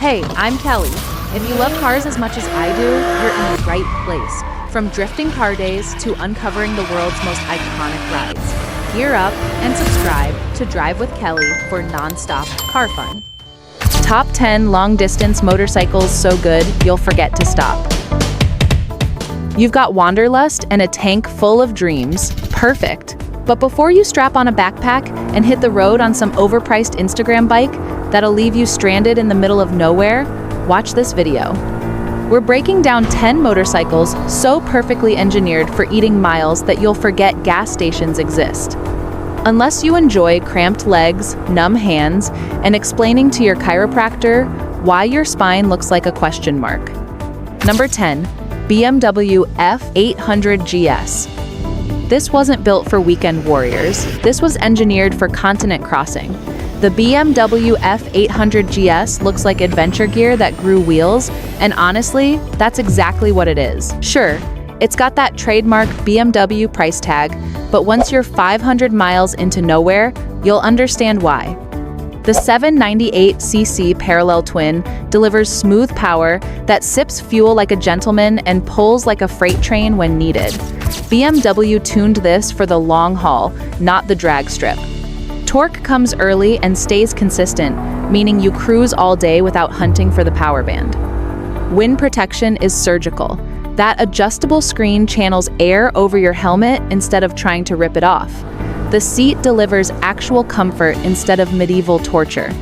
Hey, I'm Kelly. If you love cars as much as I do, you're in the right place. From drifting car days to uncovering the world's most iconic rides. Gear up and subscribe to Drive with Kelly for non-stop car fun. Top 10 long-distance motorcycles so good you'll forget to stop. You've got wanderlust and a tank full of dreams. Perfect. But before you strap on a backpack and hit the road on some overpriced Instagram bike that'll leave you stranded in the middle of nowhere, watch this video. We're breaking down 10 motorcycles so perfectly engineered for eating miles that you'll forget gas stations exist. Unless you enjoy cramped legs, numb hands, and explaining to your chiropractor why your spine looks like a question mark. Number 10, BMW F800GS. This wasn't built for weekend warriors. This was engineered for continent crossing. The BMW F800GS looks like adventure gear that grew wheels, and honestly, that's exactly what it is. Sure, it's got that trademark BMW price tag, but once you're 500 miles into nowhere, you'll understand why. The 798cc parallel twin delivers smooth power that sips fuel like a gentleman and pulls like a freight train when needed. BMW tuned this for the long haul, not the drag strip. Torque comes early and stays consistent, meaning you cruise all day without hunting for the power band. Wind protection is surgical. That adjustable screen channels air over your helmet instead of trying to rip it off. The seat delivers actual comfort instead of medieval torture.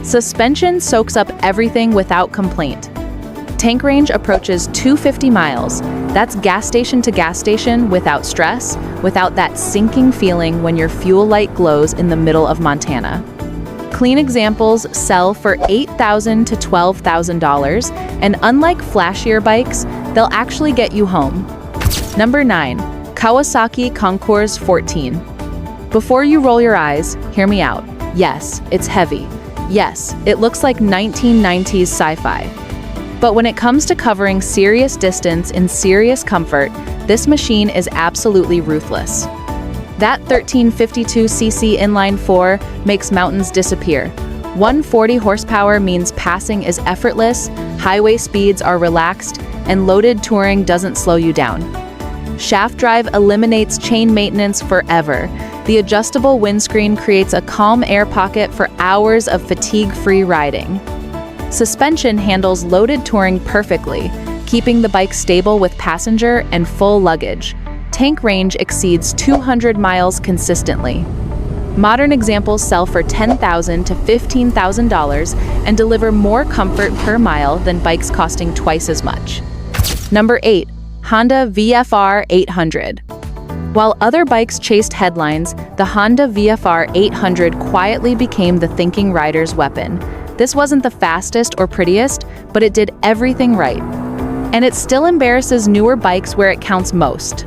Suspension soaks up everything without complaint. Tank range approaches 250 miles. That's gas station to gas station without stress, without that sinking feeling when your fuel light glows in the middle of Montana. Clean examples sell for $8,000 to $12,000, and unlike flashier bikes, they'll actually get you home. Number 9, Kawasaki Concours 14. Before you roll your eyes, hear me out. Yes, it's heavy. Yes, it looks like 1990s sci-fi. But when it comes to covering serious distance in serious comfort, this machine is absolutely ruthless. That 1352cc inline-4 makes mountains disappear. 140 horsepower means passing is effortless, highway speeds are relaxed, and loaded touring doesn't slow you down. Shaft drive eliminates chain maintenance forever. The adjustable windscreen creates a calm air pocket for hours of fatigue-free riding. Suspension handles loaded touring perfectly, keeping the bike stable with passenger and full luggage. Tank range exceeds 200 miles consistently. Modern examples sell for $10,000 to $15,000 and deliver more comfort per mile than bikes costing twice as much. Number 8, Honda VFR800. While other bikes chased headlines, the Honda VFR800 quietly became the thinking rider's weapon. This wasn't the fastest or prettiest, but it did everything right. And it still embarrasses newer bikes where it counts most.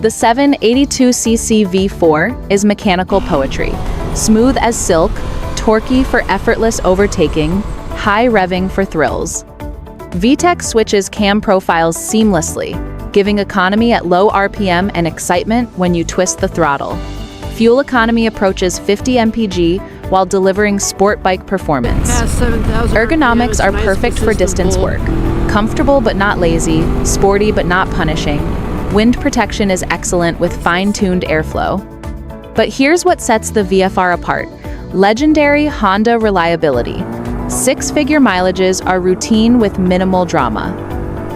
The 782cc V4 is mechanical poetry. Smooth as silk, torquey for effortless overtaking, high revving for thrills. VTEC switches cam profiles seamlessly, giving economy at low RPM and excitement when you twist the throttle. Fuel economy approaches 50 mpg while delivering sport bike performance. Ergonomics are perfect for distance work. Comfortable but not lazy, sporty but not punishing. Wind protection is excellent with fine-tuned airflow. But here's what sets the VFR apart: legendary Honda reliability. 6-figure mileages are routine with minimal drama.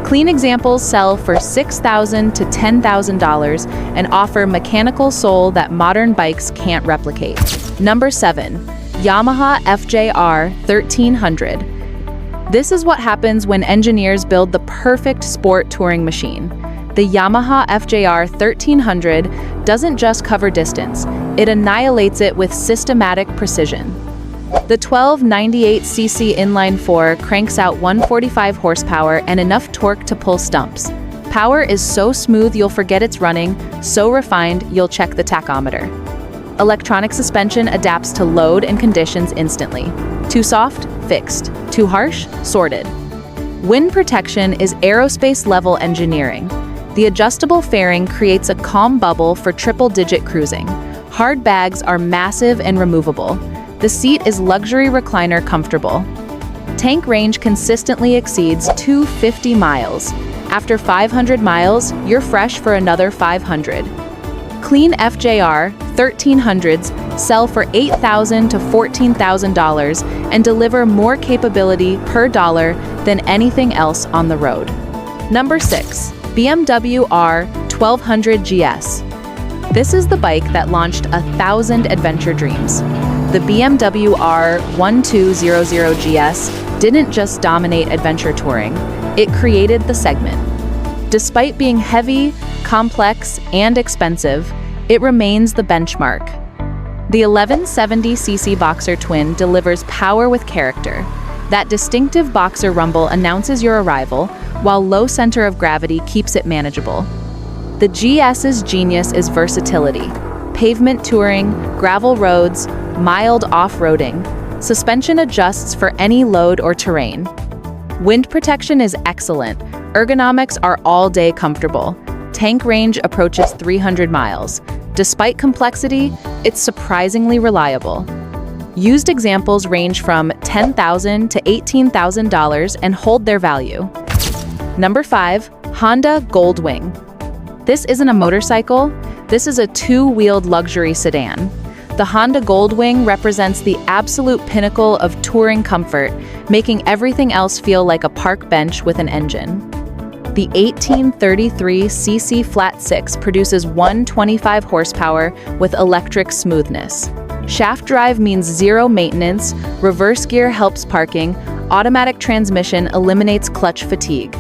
Clean examples sell for $6,000 to $10,000 and offer mechanical soul that modern bikes can't replicate. Number 7, Yamaha FJR1300. This is what happens when engineers build the perfect sport touring machine. The Yamaha FJR1300 doesn't just cover distance, it annihilates it with systematic precision. The 1298cc inline-4 cranks out 145 horsepower and enough torque to pull stumps. Power is so smooth you'll forget it's running, so refined you'll check the tachometer. Electronic suspension adapts to load and conditions instantly. Too soft? Fixed. Too harsh? Sorted. Wind protection is aerospace-level engineering. The adjustable fairing creates a calm bubble for triple-digit cruising. Hard bags are massive and removable. The seat is luxury recliner comfortable. Tank range consistently exceeds 250 miles. After 500 miles, you're fresh for another 500. Clean FJR 1300s sell for $8,000 to $14,000 and deliver more capability per dollar than anything else on the road. Number 6. BMW R1200GS. This is the bike that launched 1,000 adventure dreams. The BMW R1200GS didn't just dominate adventure touring, it created the segment. Despite being heavy, complex, and expensive, it remains the benchmark. The 1170cc Boxer Twin delivers power with character. That distinctive Boxer rumble announces your arrival, while low center of gravity keeps it manageable. The GS's genius is versatility. Pavement touring, gravel roads, mild off-roading. Suspension adjusts for any load or terrain. Wind protection is excellent. Ergonomics are all-day comfortable. Tank range approaches 300 miles. Despite complexity, it's surprisingly reliable. Used examples range from $10,000 to $18,000 and hold their value. Number 5. Honda Goldwing. This isn't a motorcycle, this is a two-wheeled luxury sedan. The Honda Goldwing represents the absolute pinnacle of touring comfort, making everything else feel like a park bench with an engine. The 1833cc Flat 6 produces 125 horsepower with electric smoothness. Shaft drive means zero maintenance, reverse gear helps parking, automatic transmission eliminates clutch fatigue.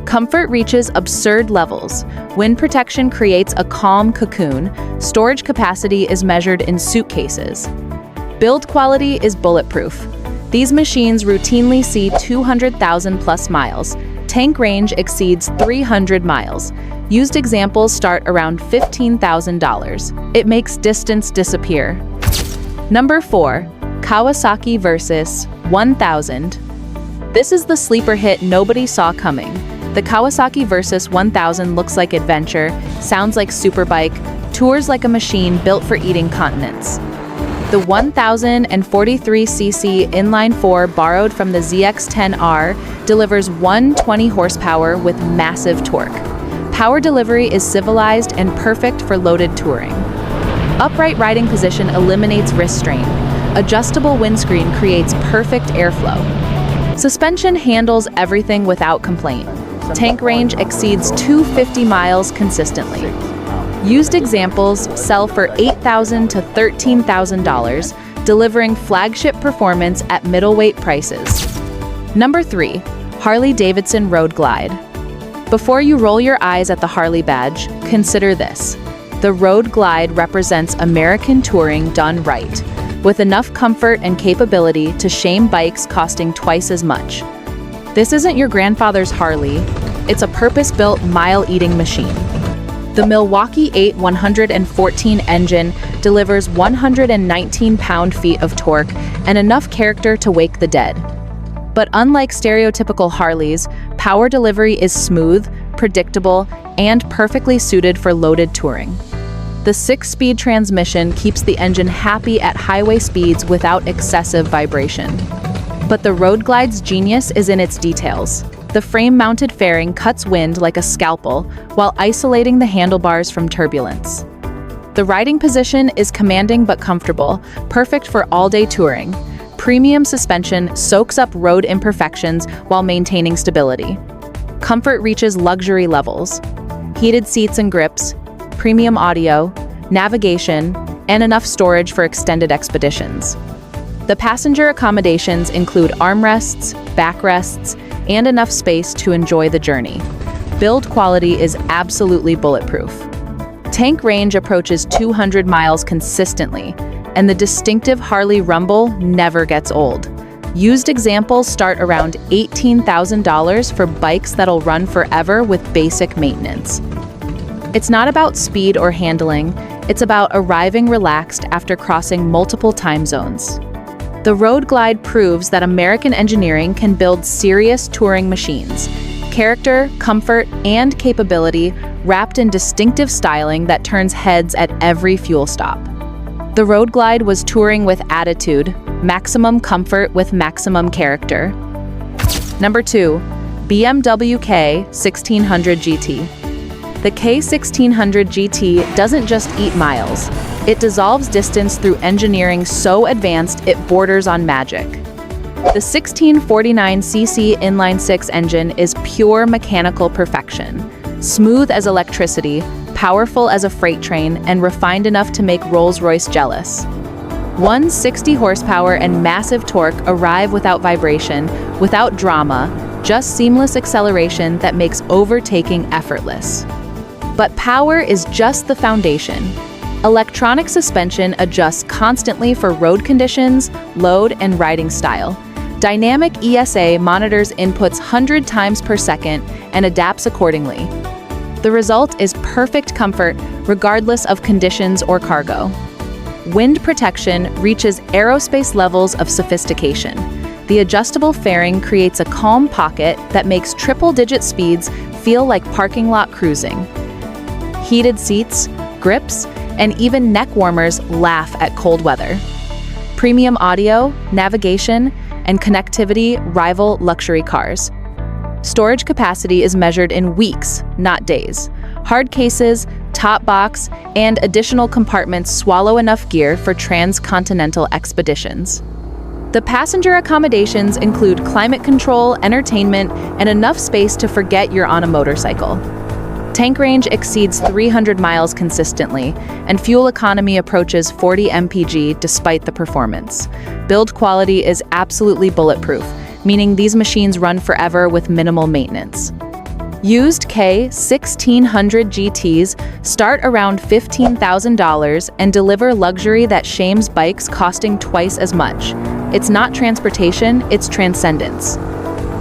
Comfort reaches absurd levels. Wind protection creates a calm cocoon. Storage capacity is measured in suitcases. Build quality is bulletproof. These machines routinely see 200,000 plus miles. Tank range exceeds 300 miles. Used examples start around $15,000. It makes distance disappear. Number 4. Kawasaki Versys 1000. This is the sleeper hit nobody saw coming. The Kawasaki Versys 1000 looks like adventure, sounds like superbike, tours like a machine built for eating continents. The 1043cc inline-4 borrowed from the ZX-10R delivers 120 horsepower with massive torque. Power delivery is civilized and perfect for loaded touring. Upright riding position eliminates wrist strain. Adjustable windscreen creates perfect airflow. Suspension handles everything without complaint. Tank range exceeds 250 miles consistently. Used examples sell for $8,000 to $13,000, delivering flagship performance at middleweight prices. Number 3. Harley-Davidson Road Glide. Before you roll your eyes at the Harley badge, consider this. The Road Glide represents American touring done right, with enough comfort and capability to shame bikes costing twice as much. This isn't your grandfather's Harley, it's a purpose-built mile-eating machine. The Milwaukee 114 engine delivers 119 pound-feet of torque and enough character to wake the dead. But unlike stereotypical Harleys, power delivery is smooth, predictable, and perfectly suited for loaded touring. The 6-speed transmission keeps the engine happy at highway speeds without excessive vibration. But the Road Glide's genius is in its details. The frame-mounted fairing cuts wind like a scalpel while isolating the handlebars from turbulence. The riding position is commanding but comfortable, perfect for all-day touring. Premium suspension soaks up road imperfections while maintaining stability. Comfort reaches luxury levels. Heated seats and grips, premium audio, navigation, and enough storage for extended expeditions. The passenger accommodations include armrests, backrests, and enough space to enjoy the journey. Build quality is absolutely bulletproof. Tank range approaches 200 miles consistently, and the distinctive Harley rumble never gets old. Used examples start around $18,000 for bikes that'll run forever with basic maintenance. It's not about speed or handling, it's about arriving relaxed after crossing multiple time zones. The Road Glide proves that American engineering can build serious touring machines. Character, comfort, and capability wrapped in distinctive styling that turns heads at every fuel stop. The Road Glide was touring with attitude, maximum comfort with maximum character. Number 2. BMW K1600 GT. The K1600 GT doesn't just eat miles. It dissolves distance through engineering so advanced it borders on magic. The 1649cc inline-six engine is pure mechanical perfection. Smooth as electricity, powerful as a freight train, and refined enough to make Rolls-Royce jealous. 160 horsepower and massive torque arrive without vibration, without drama, just seamless acceleration that makes overtaking effortless. But power is just the foundation. Electronic suspension adjusts constantly for road conditions, load, and riding style. Dynamic ESA monitors inputs 100 times per second and adapts accordingly. The result is perfect comfort regardless of conditions or cargo. Wind protection reaches aerospace levels of sophistication. The adjustable fairing creates a calm pocket that makes triple-digit speeds feel like parking lot cruising. Heated seats, grips, and even neck warmers laugh at cold weather. Premium audio, navigation, and connectivity rival luxury cars. Storage capacity is measured in weeks, not days. Hard cases, top box, and additional compartments swallow enough gear for transcontinental expeditions. The passenger accommodations include climate control, entertainment, and enough space to forget you're on a motorcycle. Tank range exceeds 300 miles consistently, and fuel economy approaches 40 mpg despite the performance. Build quality is absolutely bulletproof, meaning these machines run forever with minimal maintenance. Used K1600 GTs start around $15,000 and deliver luxury that shames bikes costing twice as much. It's not transportation, it's transcendence.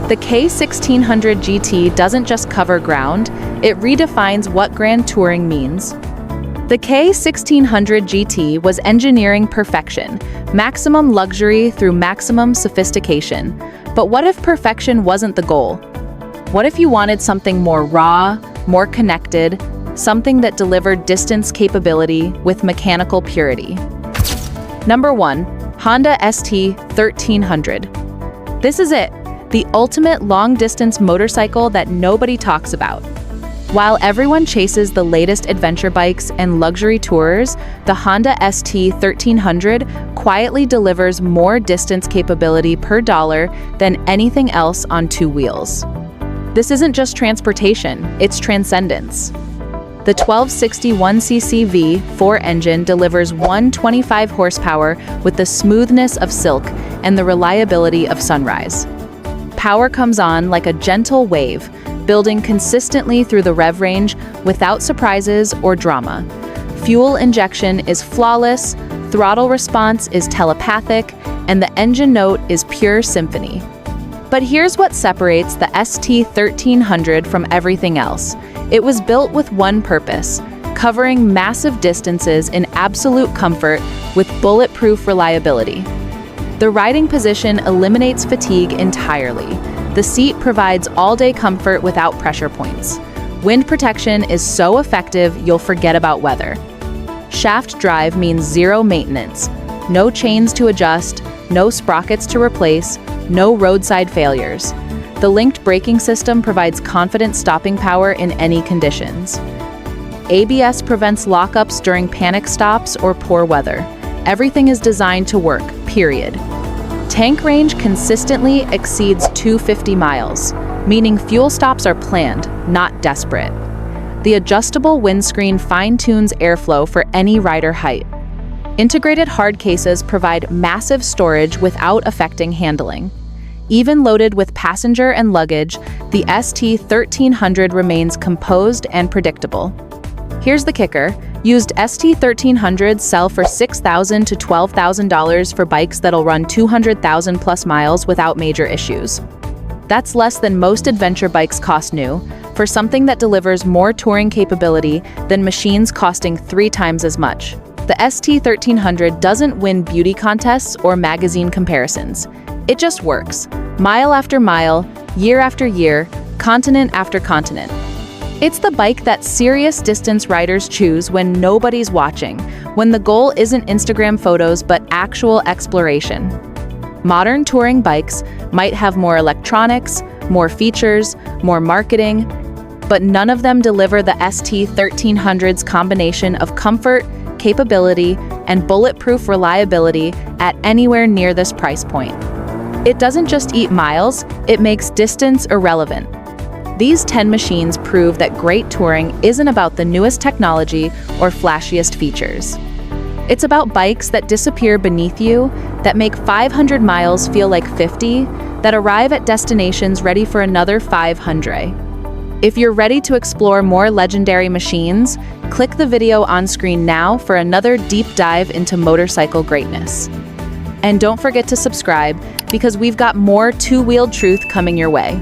The K1600 GT doesn't just cover ground, it redefines what grand touring means. The K1600 GT was engineering perfection, maximum luxury through maximum sophistication. But what if perfection wasn't the goal? What if you wanted something more raw, more connected, something that delivered distance capability with mechanical purity? Number 1. Honda ST1300. This is it. The ultimate long-distance motorcycle that nobody talks about. While everyone chases the latest adventure bikes and luxury tours, the Honda ST1300 quietly delivers more distance capability per dollar than anything else on two wheels. This isn't just transportation, it's transcendence. The 1261cc V4 engine delivers 125 horsepower with the smoothness of silk and the reliability of sunrise. Power comes on like a gentle wave, building consistently through the rev range without surprises or drama. Fuel injection is flawless, throttle response is telepathic, and the engine note is pure symphony. But here's what separates the ST1300 from everything else. It was built with one purpose: covering massive distances in absolute comfort with bulletproof reliability. The riding position eliminates fatigue entirely. The seat provides all-day comfort without pressure points. Wind protection is so effective you'll forget about weather. Shaft drive means zero maintenance. No chains to adjust, no sprockets to replace, no roadside failures. The linked braking system provides confident stopping power in any conditions. ABS prevents lockups during panic stops or poor weather. Everything is designed to work, period. Tank range consistently exceeds 250 miles, meaning fuel stops are planned, not desperate. The adjustable windscreen fine-tunes airflow for any rider height. Integrated hard cases provide massive storage without affecting handling. Even loaded with passenger and luggage, the ST1300 remains composed and predictable. Here's the kicker. Used ST1300s sell for $6,000 to $12,000 for bikes that'll run 200,000 plus miles without major issues. That's less than most adventure bikes cost new, for something that delivers more touring capability than machines costing 3 times as much. The ST1300 doesn't win beauty contests or magazine comparisons. It just works. Mile after mile, year after year, continent after continent. It's the bike that serious distance riders choose when nobody's watching, when the goal isn't Instagram photos but actual exploration. Modern touring bikes might have more electronics, more features, more marketing, but none of them deliver the ST1300's combination of comfort, capability, and bulletproof reliability at anywhere near this price point. It doesn't just eat miles, it makes distance irrelevant. These 10 machines prove that great touring isn't about the newest technology or flashiest features. It's about bikes that disappear beneath you, that make 500 miles feel like 50, that arrive at destinations ready for another 500. If you're ready to explore more legendary machines, click the video on screen now for another deep dive into motorcycle greatness. And don't forget to subscribe, because we've got more two-wheeled truth coming your way.